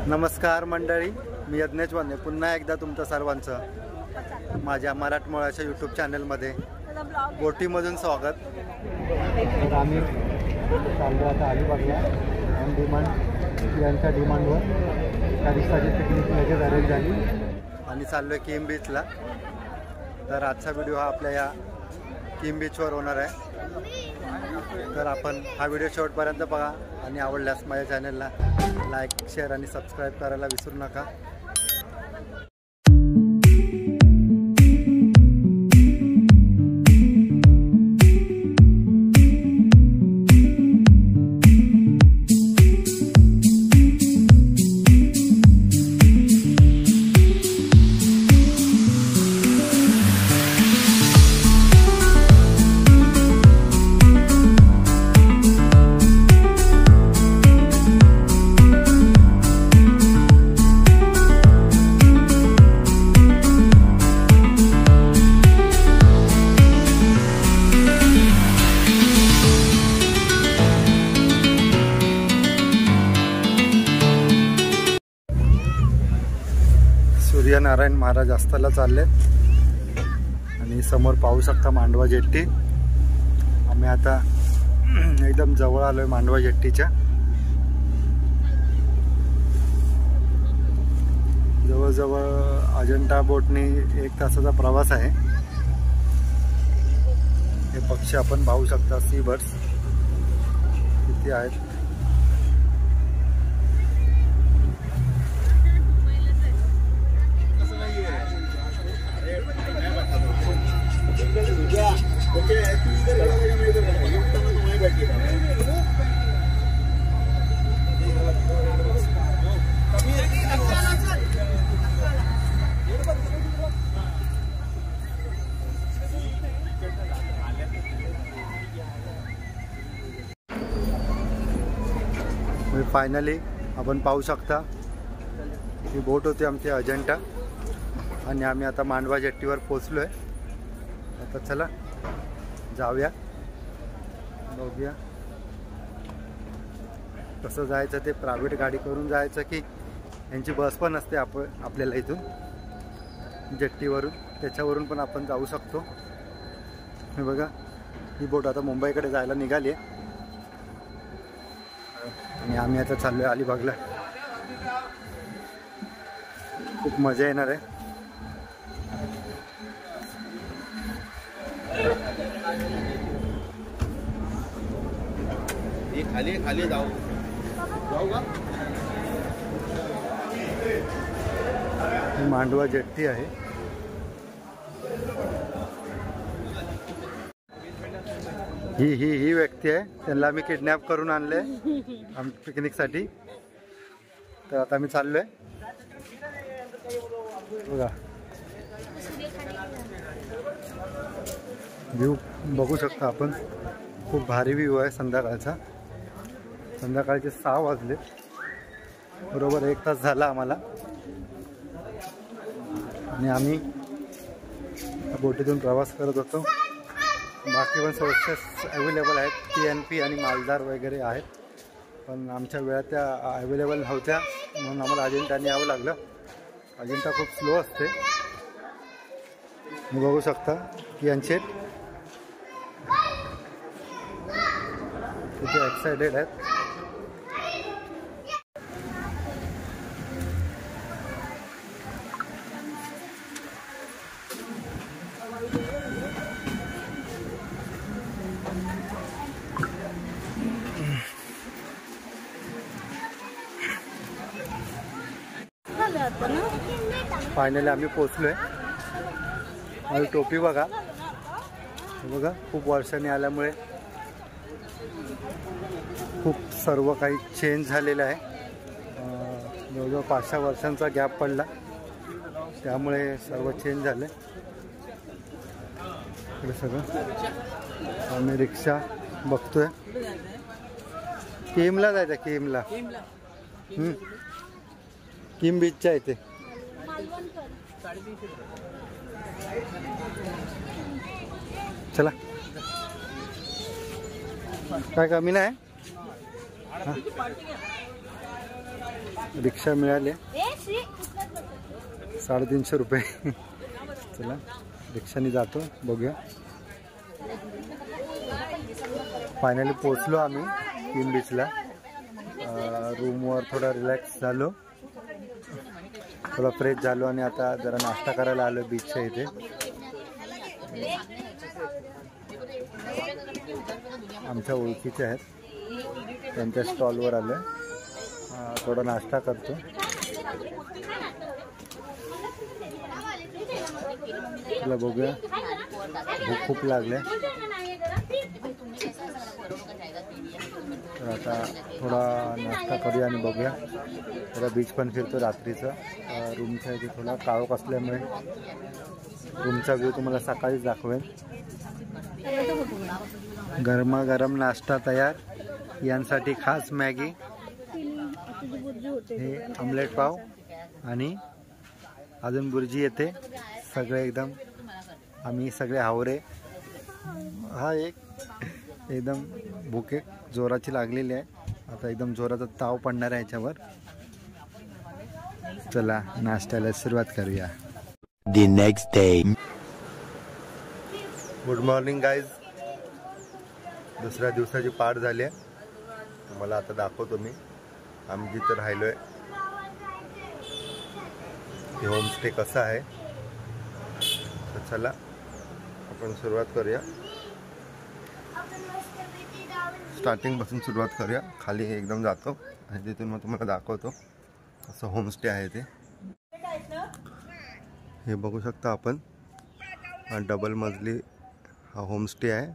नमस्कार मंडळी, मी यज्ञेश वने पुन्हा एकदा तुमचं सर्वांचं माझ्या मराठमोळ्याच्या यूट्यूब चॅनलमध्ये बोटीमधून स्वागत. तर आम्ही चाललो आता अलिबागला ऑन डिमांड यांच्या डिमांडवर. त्या दिवसाची पिकनिक लगेच अरेंज झाली आणि चाललो आहे किम बीचला. तर आजचा व्हिडिओ हा आपल्या या किम बीचवर होणार आहे. तर आपण हा व्हिडिओ शेवटपर्यंत बघा आणि आवडल्यास माझ्या चॅनलला लाईक, शेअर आणि सबस्क्राईब करायला विसरू नका. सूर्यनारायण महाराज अस्ताला चालले आणि समोर पाहू शकता मांडवा जेट्टी. आम्ही आता एकदम जवळ आलोय मांडवा जेट्टीच्या. जवळजवळ अजंठा बोटनी 1 तासाचा प्रवास आहे. हे पक्षी आपण पाहू शकता, सी बर्ड्स किती आहेत. फायनली आपण पाहू शकता ही बोट होती आमची अजंठा आणि आम्ही आता मांडवा जेट्टीवर पोचलोय. आता चला जाऊया, बघूया कसं जायचं ते. प्रायव्हेट गाडी करून जायचं की यांची बस पण असते आपल्याला इथून जेट्टीवरून, त्याच्यावरून पण आपण जाऊ शकतो. हे बघा, ही बोट आता मुंबईकडे जायला निघाली आहे आणि आम्ही आता चाललो आहे अलिबागला. खूप मजा येणार आहे. खाली खाली जाऊ का? मांडवा जेट्टी आहे. ही व्यक्ती आहे, त्यांना आम्ही किडनॅप करून आणले पिकनिकसाठी. तर आता आम्ही चाललोय. बघा व्ह्यू बघू शकता आपण. खूप भारी व्ह्यू आहे संध्याकाळचा. संध्याकाळचे 6 वाजले, बरोबर 1 तास झाला आम्हाला आणि आम्ही बोटीतून प्रवास करत होतो. बाकी पण सोर्सेस अवेलेबल आहेत, TNP आणि मालदार वगैरे आहेत, पण आमच्या वेळात त्या अवेलेबल नव्हत्या म्हणून आम्हाला अजिंठाने यावं लागलं. अजिंठा खूप स्लो असते. मी बघू शकता की यांचे किती एक्सायटेड आहेत. फायनली आम्ही पोचलोय. माझी टोपी बघा, बघा खूप वर्षांनी आल्यामुळे खूप सर्व काही चेंज झालेलं आहे. जवळजवळ 5-6 वर्षांचा गॅप पडला, त्यामुळे सर्व चेंज झाले. इकडे सगळं आम्ही रिक्षा बघतोय. किमला जायचं, किमला. किम बीचच्या इथे चला. काय कमी नाही. रिक्षा मिळाली 350 रुपये. चला रिक्षाने जातो, बघूया. फायनली पोचलो आम्ही क्वीन बीचला. रूमवर थोडा रिलॅक्स झालो, थोडा फ्रेश झालो आणि आता जरा नाश्ता करायला आलो बीचच्या इथे. आमच्या ओळखीचे आहेत, त्यांच्या स्टॉलवर आलो. थोडा नाश्ता करतो. तुला बघूया, भूक खूप लागल्या. तर आता थोडा नाश्ता करूया आणि बघूया. थोडा बीच पण फिरतो रात्रीचं. रूमच्या इथे थोडा काळोख असल्यामुळे रूमचा व्ह्यू तुम्हाला सकाळीच दाखवेन. गरमागरम नाश्ता तयार. यांसाठी खास मॅगी, हे ऑमलेट पाव आणि अजून बुर्जी येते. सगळे एकदम आम्ही सगळे हावरे. हा एक एकदम भूके जोराची लागलेली आहे. आता एकदम जोराचा ताव पडणार आहे याच्यावर. चला नाश्त्याला सुरुवात करूया. The next day. Good morning guys. दुसऱ्या दिवसाची पाठ झाली आहे. तुम्हाला आता दाखवतो मी आम्ही जिथं राहिलोय ते होमस्टे कसं आहे. तर चला आपण सुरुवात करूया. स्टार्टिंगपासून सुरुवात करूया. खाली एकदम जातो आणि तिथून मग तुम्हाला दाखवतो असं होमस्टे आहे ते. हे बघू शकता आपण, हा डबल मजली हा होमस्टे आहे.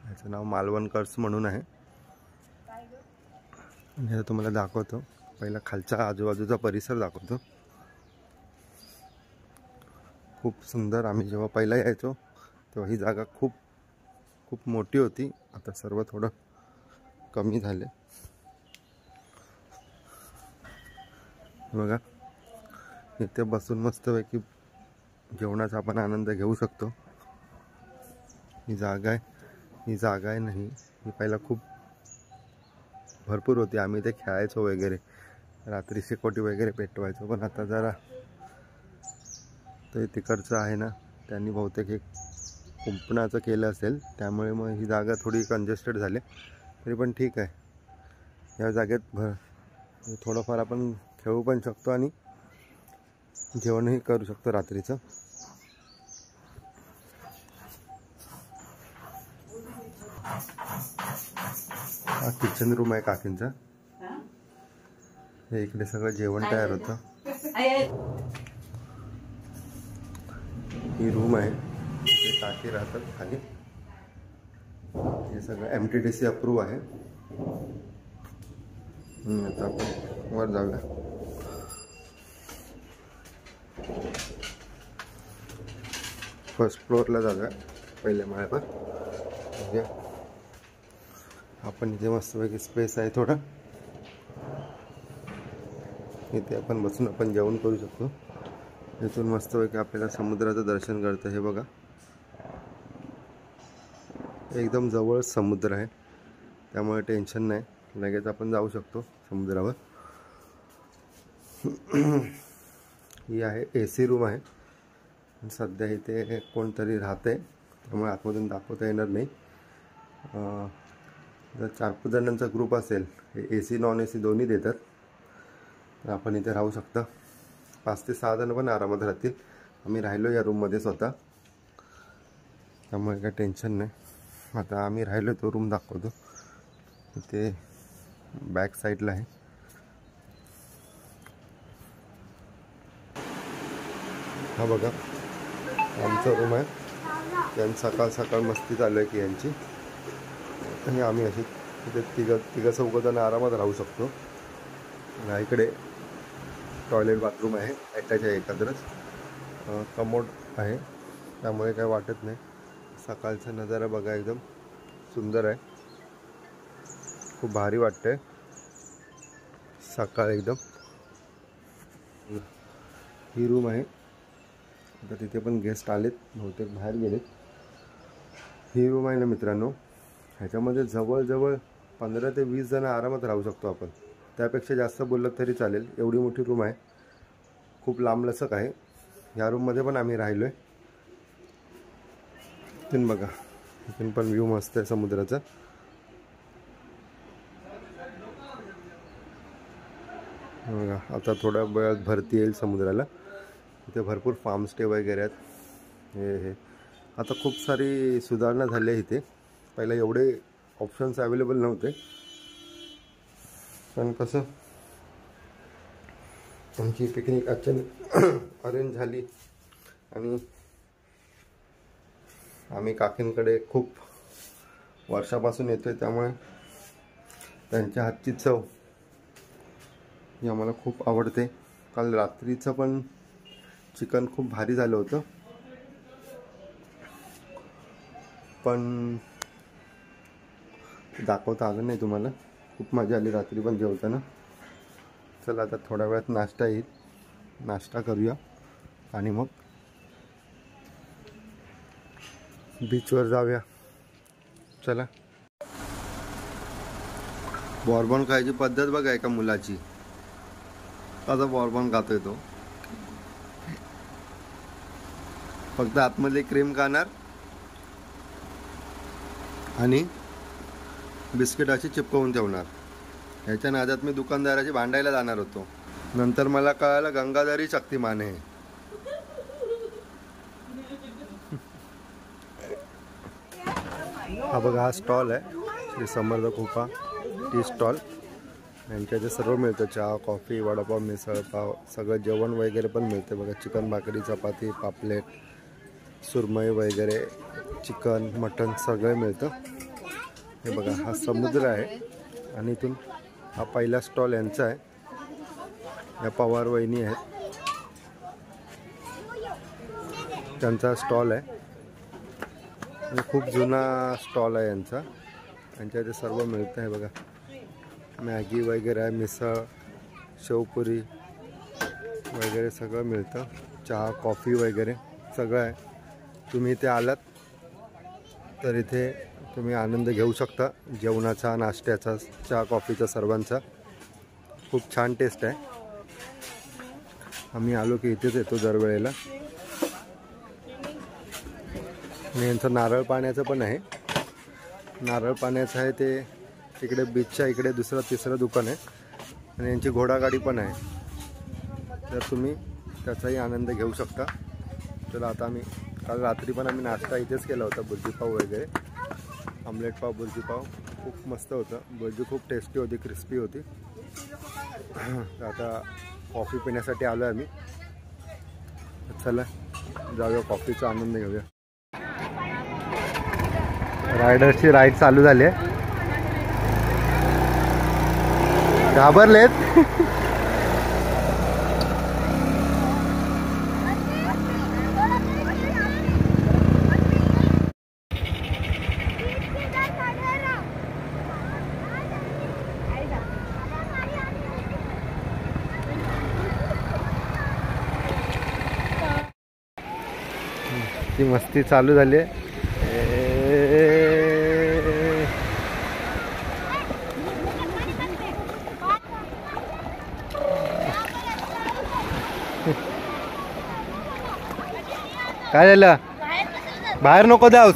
ह्याचं नाव मालवणकर्स म्हणून आहे. हे तुम्हाला दाखवतो. पहिला खालचा आजूबाजूचा परिसर दाखवतो. खूप सुंदर. आम्ही जेव्हा पहिला यायचो तेव्हा ही जागा खूप खूप मोठी होती. आता सर्व थोडं कमी झाले. बघा इथे बसून मस्तपैकी जेवणाचा आपण आनंद घेऊ शकतो. ही जागा आहे नाही, ही पहिला खूप भरपूर होती. आम्ही ते खेळायचो वगैरे, रात्री शेकोटी वगैरे पेटवायचो. पण आता जरा ते तिकडचं आहे ना, त्यांनी बहुतेक एक कुंपणाचं केलं असेल, त्यामुळे मग ही जागा थोडी कंजेस्टेड झाली. तरी पण ठीक आहे. या जागेत थोडंफार आपण खेळू पण शकतो आणि जेवणही करू शकतो रात्रीचं. हा किचन रूम आहे काकींचा. हे इकडे सगळं जेवण तयार होतं. ही रूम आहे, इथे काकी राहतात खाली. हे सगळं MTDC अप्रूव्ह आहे. आता आपण वर जाऊया. फर्स्ट फ्लोअरला जाऊया, पहिल्या माळ्यावर. आपण इथे मस्तपैकी स्पेस आहे थोडा. इथे आपण बसून आपण जेवण करू शकतो. इथून मस्तपैकी आपल्याला समुद्राचं दर्शन करतं. हे बघा, एकदम जवळ समुद्र आहे, त्यामुळे टेन्शन नाही. लगेच आपण जाऊ शकतो समुद्रावर. ही आहे AC रूम आहे. सध्या इथे कोणतरी राहते, त्यामुळे आतमधून दाखवता येणार नाही. जर 4-5 जणांचा ग्रुप असेल, हे AC नॉन AC दोन्ही देतात, तर आपण इथे राहू शकता. 5 ते 6 जण पण आरामात राहतील. आम्ही राहिलो या रूममध्ये स्वतः, त्यामुळे काही टेन्शन नाही. आता आम्ही राहिलो तो रूम दाखवतो. इथे बॅक साईडला आहे. हा बघा आमचा रूम आहे. त्यांनी सकाळ सकाळ मस्ती चालू आहे की यांची, आणि आम्ही अशी तिथे तिघं चौघं आरामात राहू शकतो. इकडे टॉयलेट बाथरूम आहे, अटॅच आहे एकत्रच. कमोड आहे, त्यामुळे काय वाटत नाही. सकाळचा नजारा बघा, एकदम सुंदर आहे. खूप भारी वाटतंय सकाळ एकदम. ही रूम आहे. आता तिथे पण गेस्ट आलेत, बहुतेक बाहेर गेलेत. ही रूम आहे ना मित्रांनो, ह्याच्यामध्ये जवळजवळ 15 ते 20 जण आरामात राहू शकतो आपण. त्यापेक्षा जास्त बोललं तरी चालेल. एवढी मोठी रूम आहे, खूप लांबलचक आहे. ह्या रूममध्ये पण आम्ही राहिलो आहे. इथून बघा, इथून पण व्ह्यू मस्त आहे समुद्राचा. बघा आता थोड्या वेळात भरती येईल समुद्राला. इथे भरपूर फार्म स्टे वगैरे आहेत. हे आता खूप सारी सुधारणा झाली आहे इथे. पहिला एवढे ऑप्शन्स अवेलेबल नव्हते, पण कसं आमची पिकनिक अचानक अरेंज झाली आणि आम्ही काकींकडे खूप वर्षापासून येतोय, त्यामुळे त्यांच्या हातची चव ही आम्हाला खूप आवडते. काल रात्रीचं पण चिकन खूप भारी झालं होतं, पण दाखवता आलं नाही तुम्हाला. खूप मजा आली रात्री पण जेवताना. चला आता थोड्या वेळात नाश्ता येईल, नाश्ता करूया आणि मग बीचवर जाऊया. चला. बॉर्बन खायची पद्धत बघा एका मुलाची. आता बॉर्बन खातोय तो. फक्त आतमध्ये क्रीम खाणार आणि बिस्किट अशी चिपकवून ठेवणार. ह्याच्या नादात मी दुकानदाराची भांडायला जाणार होतो. नंतर मला कळालं गंगाधरी शक्तिमान आहे. हा बघा, हा स्टॉल आहे श्री समर्थ कृपा टी स्टॉल. यांच्याचे सर्व मिळतं, चहा, कॉफी, वडापाव, मिसळपाव, सगळं जेवण वगैरे पण मिळते बघा. चिकन भाकरी, चपाती, पापलेट, सुरमई वगैरे, चिकन, मटन सगळं मिळतं. हे बघा, हा समुद्र आहे आणि इथून हा पहिला स्टॉल यांचा आहे. या पवार वहिनी आहेत, त्यांचा स्टॉल आहे. खूप जुना स्टॉल आहे यांचा. यांच्या इथे सर्व मिळतं आहे बघा. मॅगी वगैरे आहे, मिसळ, शेवपुरी वगैरे सगळं मिळतं. चहा, कॉफी वगैरे सगळं आहे. तुम्ही इथे आलात तर इथे तुम्ही आनंद घेऊ शकता जेवणाचा, नाश्त्याचा, चहा, कॉफीचा, सर्वांचा. खूप छान टेस्ट आहे. आम्ही आलो की इथेच येतो दरवेळेला. आणि यांचं नारळ पाण्याचं पण आहे. नारळ पाण्याचं आहे ते इकडे बीचच्या इकडे दुसरं तिसरं दुकान आहे. आणि यांची घोडागाडी पण आहे, तर तुम्ही त्याचाही आनंद घेऊ शकता. तर आता आम्ही काल रात्री पण आम्ही नाश्ता इथेच केला होता. बुर्जीपाव वगैरे, आमलेट पाव, बुर्जीपाव खूप मस्त होतं. बुर्जी खूप टेस्टी होती, क्रिस्पी होती. आता कॉफी पिण्यासाठी आलो आहे आम्ही. चला जाऊया, कॉफीचा आनंद घेऊया. रायडरची राईड चालू झाली आहे. घाबरलेत. ती मस्ती चालू झाली आहे. काय झालं? बाहेर नको जाऊस.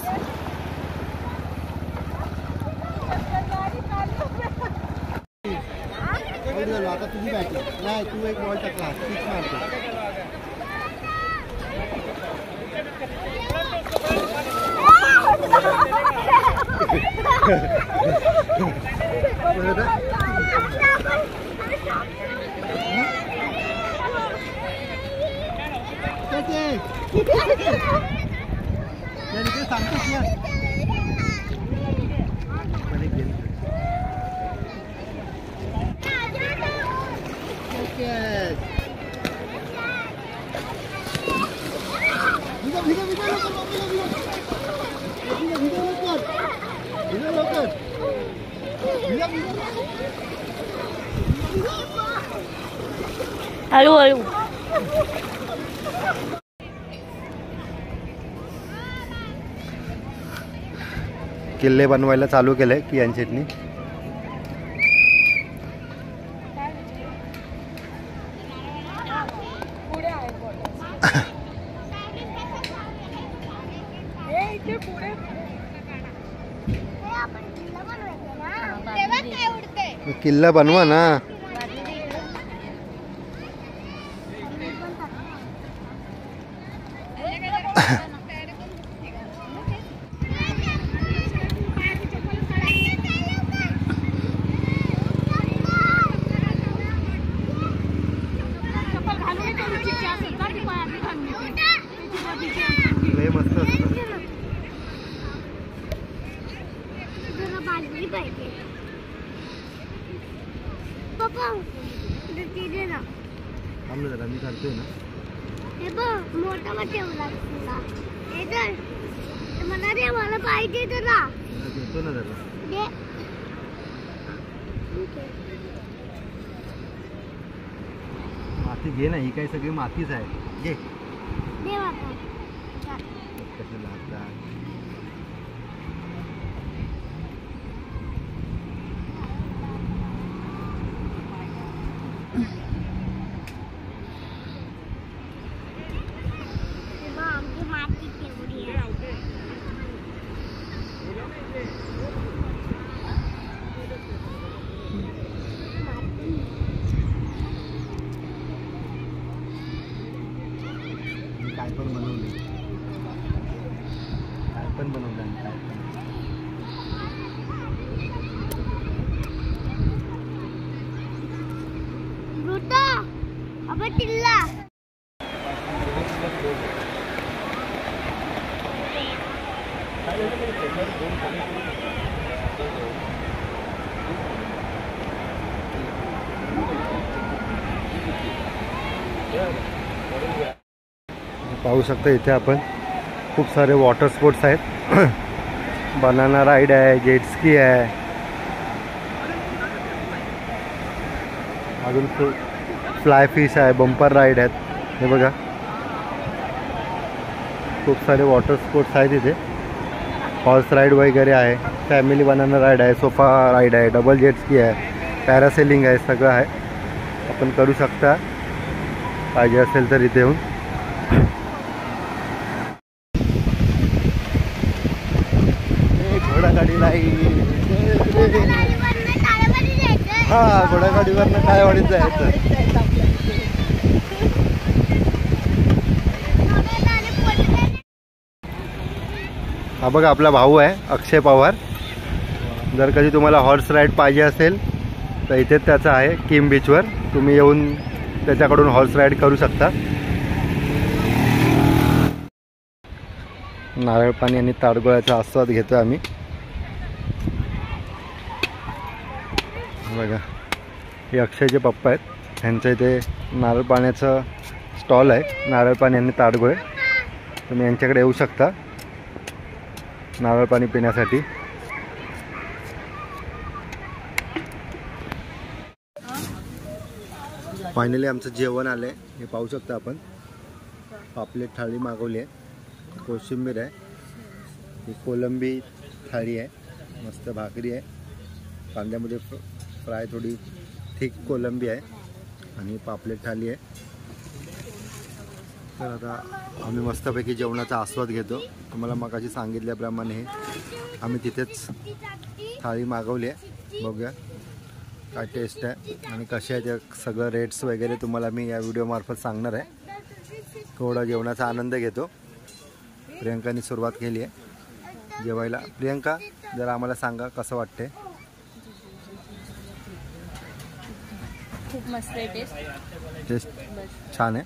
आता तुझी बॅटिंग नाही, तू एक बॉल टाकला, सिक्स मारतो. सांगतोस ना. हळू हळू. किल्ले बनवायला चालू केलंय की यांच्यातनी. किल्ला बनवा ना. लय मस्त असतं. थांब जरा मी करतोय ना. हे बघ मोठा ठेवला तुला. हे तर मला रे मला पाहिजे तुला. देतो ना जरा. दे. माती घे ना. ही काही सगळी मातीच आहे. घे. दे आता. कसं लागतात. आमची माती केवढी आहे. काय पण बनवलं. काय पण बनवलं आणि काय पण. रुटा अबे टिल्ला. पाहू शकता इथे आपण खूप सारे वॉटर स्पोर्ट्स आहेत. बनाना राईड आहे, जेटस्की आहे, अजून फ्लाय फिश आहे, बंपर राईड आहेत. हे बघा खूप सारे वॉटर स्पोर्ट्स आहेत इथे. हॉर्स राईड वगैरे आहे, फॅमिली बनाना राईड आहे, सोफा राईड आहे, डबल जेटस्की आहे, पॅरासेलिंग आहे, सगळं आहे. आपण करू शकता पाहिजे असेल तर इथे येऊन. घोडागाडीला हा घोडागाडीवरनं काय वाढीत जायचं. हा बघा आपला भाऊ आहे अक्षय पवार. जर कधी तुम्हाला हॉर्स राईड पाहिजे असेल तर इथेच त्याचं आहे किम बीचवर. तुम्ही येऊन त्याच्याकडून हॉर्स राईड करू शकता. नारळ पाणी आणि ताडगोळ्याचा आस्वाद घेतो आम्ही. बघा हे अक्षयचे पप्पा आहेत. त्यांच्या इथे नारळ पाण्याचं स्टॉल आहे. नारळ पाणी आणि ताडगोळे. तुम्ही यांच्याकडे येऊ शकता नारळ पाणी पिण्यासाठी. फायनली आमचं जेवण आलं आहे. हे पाहू शकता आपण. पापलेट थाळी मागवली आहे, कोशिंबीर आहे, ही कोलंबी थाळी आहे, मस्त भाकरी आहे, कांद्यामध्ये फ्राय थोडी थिक कोलंबी आहे आणि पापलेट थाळी आहे. तर आता आम्ही मस्तपैकी जेवणाचा आस्वाद घेतो. तुम्हाला मगाशी सांगितल्याप्रमाणे हे आम्ही तिथेच थाळी मागवली आहे. बघूया काय टेस्ट आहे आणि कसे आहे ते सगळं रेट्स वगैरे तुम्हाला मी या व्हिडिओमार्फत सांगणार आहे. थोडा जेवणाचा आनंद घेतो. प्रियंकाने सुरुवात केली आहे जेवायला. प्रियंका जरा आम्हाला सांगा कसं वाटते. खूप मस्त आहे टेस्ट छान आहे.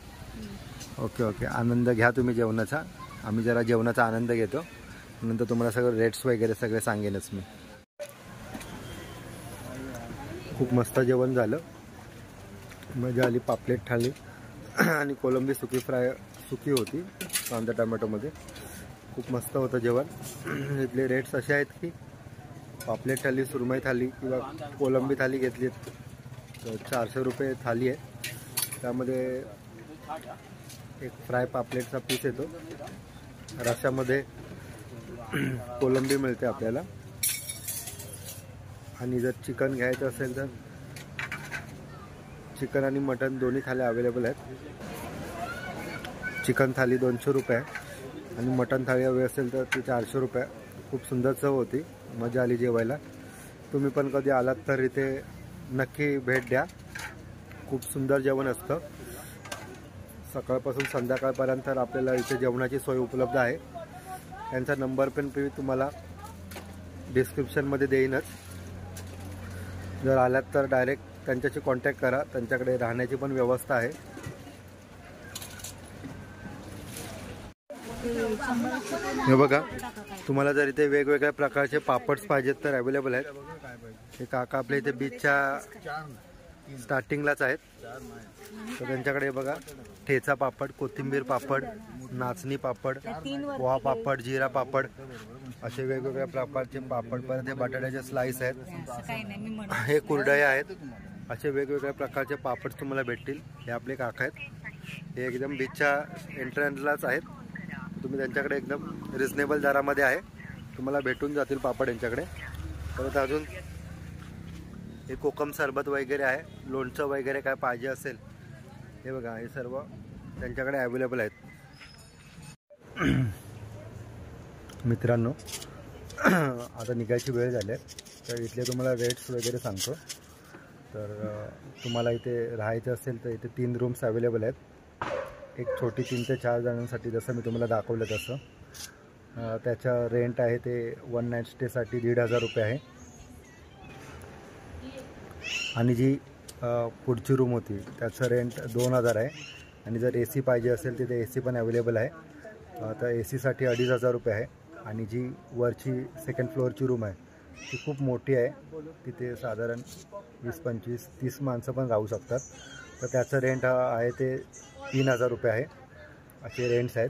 ओके ओके आनंद घ्या तुम्ही जेवणाचा. आम्ही जरा जेवणाचा आनंद घेतो. नंतर तुम्हाला सगळं रेट्स वगैरे सगळे सांगेनच मी. खूप मस्त जेवण झालं. मजा आली. पापलेट थाळी आणि कोलंबी सुकी होती कांदा टमॅटोमध्ये. खूप मस्त होतं जेवण. इथले रेट्स असे आहेत की पापलेट थाली, सुरमई थाली किंवा कोलंबी थाली घेतली तर 400 रुपये थाली आहे. त्यामध्ये एक फ्राय पापलेटचा पीस येतो. रश्यामध्ये कोलंबी मिळते आपल्याला. आणि जर चिकन घ्यायचं असेल तर चिकन आणि मटन दोन्ही थाली अवेलेबल आहेत. चिकन थाली 200 रुपये आहे आणि मटन थाळी हवी असेल तर ती 400 रुपये. खूप सुंदर चव होती. मजा आली जेवायला. तुम्ही पण कधी आलात तर इथे नक्की भेट द्या. खूप सुंदर जेवण असतं. सकाळपासून संध्याकाळपर्यंत आपल्याला इथे जेवणाची सोय उपलब्ध आहे. त्यांचा नंबर पण मी तुम्हाला डिस्क्रिप्शनमध्ये देईनच. जर आलात तर डायरेक्ट त्यांच्याशी कॉन्टॅक्ट करा. त्यांच्याकडे राहण्याची पण व्यवस्था आहे. हे बघा, तुम्हाला जर इथे वेगवेगळ्या प्रकारचे पापड्स पाहिजेत तर अवेलेबल आहेत. हे काका आपल्या इथे बीचच्या स्टार्टिंगलाच आहेत. तर त्यांच्याकडे बघा ठेचा पापड, कोथिंबीर पापड, नाचणी पापड, पोहा पापड, जिरा पापड असे वेगवेगळ्या प्रकारचे पापड. परत हे बटाट्याचे स्लाइस आहेत, हे कुरडया आहेत. असे वेगवेगळ्या प्रकारचे पापड तुम्हाला भेटतील. हे आपले काका आहेत. हे एकदम बीचच्या एंट्रन्सलाच आहेत. तुम्ही त्यांच्याकडे एकदम रिजनेबल दरामध्ये आहे, तुम्हाला भेटून जातील पापड यांच्याकडे. परत अजून हे कोकम सरबत वगैरे आहे, लोणचं वगैरे काय पाहिजे असेल हे बघा, हे सर्व त्यांच्याकडे अवेलेबल आहेत. मित्रांनो, आता निघायची वेळ झाली आहे. तर इथले तुम्हाला रेट्स वगैरे सांगतो. तर तुम्हाला इथे राहायचं असेल तर इथे 3 रूम्स अवेलेबल आहेत. एक छोटी 3 ते 4 जणांसाठी, जसं मी तुम्हाला दाखवलं तसं. त्याचा रेंट आहे ते 1 नाईट स्टेसाठी 1,500 रुपये आहे. आणि जी पुढची रूम होती त्याचं रेंट 2,000 आहे. आणि जर AC पाहिजे असेल तिथे AC पण अवेलेबल आहे. तर AC साठी 2,500 रुपये आहे. आणि जी वरची 2nd फ्लोअरची रूम आहे ती खूप मोठी आहे. तिथे साधारण 20-25-30 माणसं पण राहू शकतात. तर त्याचं रेंट आहे ते 3,000 रुपये आहे. असे रेंट्स आहेत.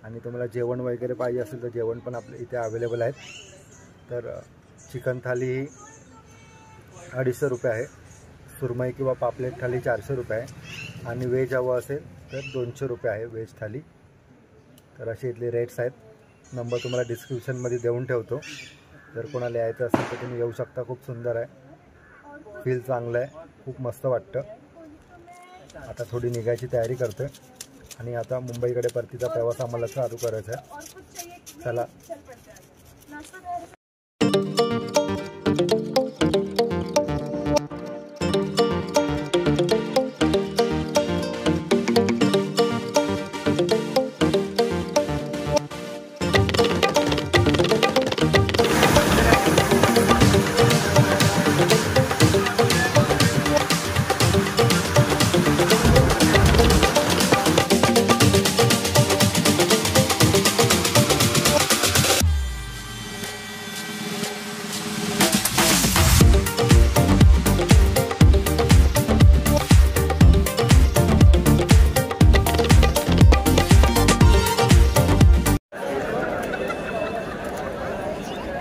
आणि तुम्हाला जेवण वगैरे पाहिजे असेल तर जेवण पण आपल्या इथे अवेलेबल आहेत. तर चिकन थाली ही 250 रुपये आहे. सुरमई किंवा पापलेट थाली 400 रुपये आहे. आणि व्हेज हवं असेल तर 200 रुपये आहे व्हेज थाली. तर असे इथले रेट्स आहेत. नंबर तुम्हाला डिस्क्रिप्शनमध्ये देऊन ठेवतो. जर कोणाला यायचं असेल तर तुम्ही येऊ शकता. खूप सुंदर आहे, फील चांगलं आहे, खूप मस्त वाटतं. आता थोडी निघायची तयारी करतो आणि आता मुंबईकडे परतीचा प्रवास आम्हाला चालू करायचा आहे. चला.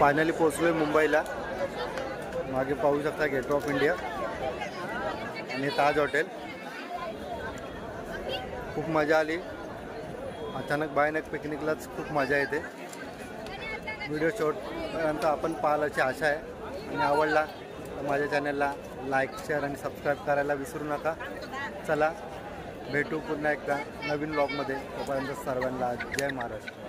फायनली पोहोचलोय मुंबईला. मागे पाहू शकता गेट ऑफ इंडिया आणि ताज हॉटेल. खूप मजा आली. अचानक बायनक पिकनिकलाच खूप मजा येते. व्हिडिओ शेवटपर्यंत आपण पाहाल अशी आशा आहे. आणि आवडला तर माझ्या चॅनलला लाईक, शेअर आणि सबस्क्राईब करायला विसरू नका. चला भेटू पुन्हा एकदा नवीन व्लॉगमध्ये. तोपर्यंत सर्वांना जय महाराष्ट्र.